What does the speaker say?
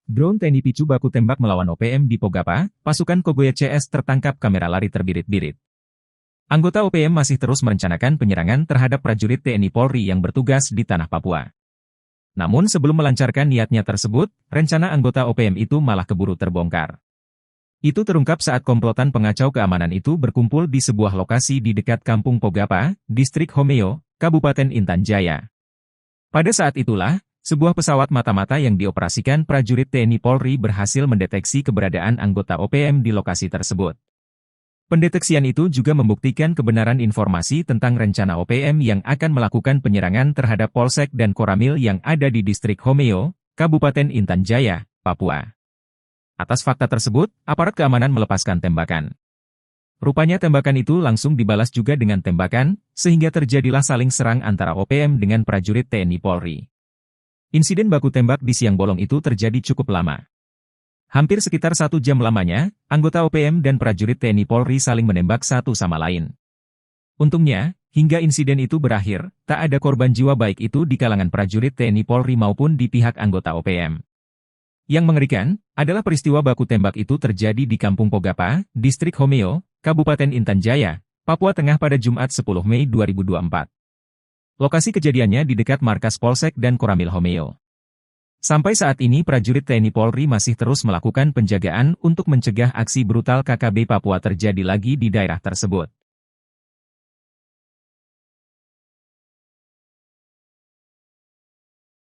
Drone TNI picu baku tembak melawan OPM di Pogapa, pasukan Kogoya CS tertangkap kamera lari terbirit-birit. Anggota OPM masih terus merencanakan penyerangan terhadap prajurit TNI Polri yang bertugas di tanah Papua. Namun sebelum melancarkan niatnya tersebut, rencana anggota OPM itu malah keburu terbongkar. Itu terungkap saat komplotan pengacau keamanan itu berkumpul di sebuah lokasi di dekat Kampung Pogapa, Distrik Homeo, Kabupaten Intan Jaya. Pada saat itulah, sebuah pesawat mata-mata yang dioperasikan prajurit TNI Polri berhasil mendeteksi keberadaan anggota OPM di lokasi tersebut. Pendeteksian itu juga membuktikan kebenaran informasi tentang rencana OPM yang akan melakukan penyerangan terhadap Polsek dan Koramil yang ada di Distrik Homeo, Kabupaten Intan Jaya, Papua. Atas fakta tersebut, aparat keamanan melepaskan tembakan. Rupanya tembakan itu langsung dibalas juga dengan tembakan, sehingga terjadilah saling serang antara OPM dengan prajurit TNI Polri. Insiden baku tembak di siang bolong itu terjadi cukup lama. Hampir sekitar 1 jam lamanya, anggota OPM dan prajurit TNI Polri saling menembak satu sama lain. Untungnya, hingga insiden itu berakhir, tak ada korban jiwa baik itu di kalangan prajurit TNI Polri maupun di pihak anggota OPM. Yang mengerikan, adalah peristiwa baku tembak itu terjadi di Kampung Pogapa, Distrik Homeo, Kabupaten Intan Jaya, Papua Tengah pada Jumat 10 Mei 2024. Lokasi kejadiannya di dekat markas Polsek dan Koramil Homeo. Sampai saat ini prajurit TNI Polri masih terus melakukan penjagaan untuk mencegah aksi brutal KKB Papua terjadi lagi di daerah tersebut.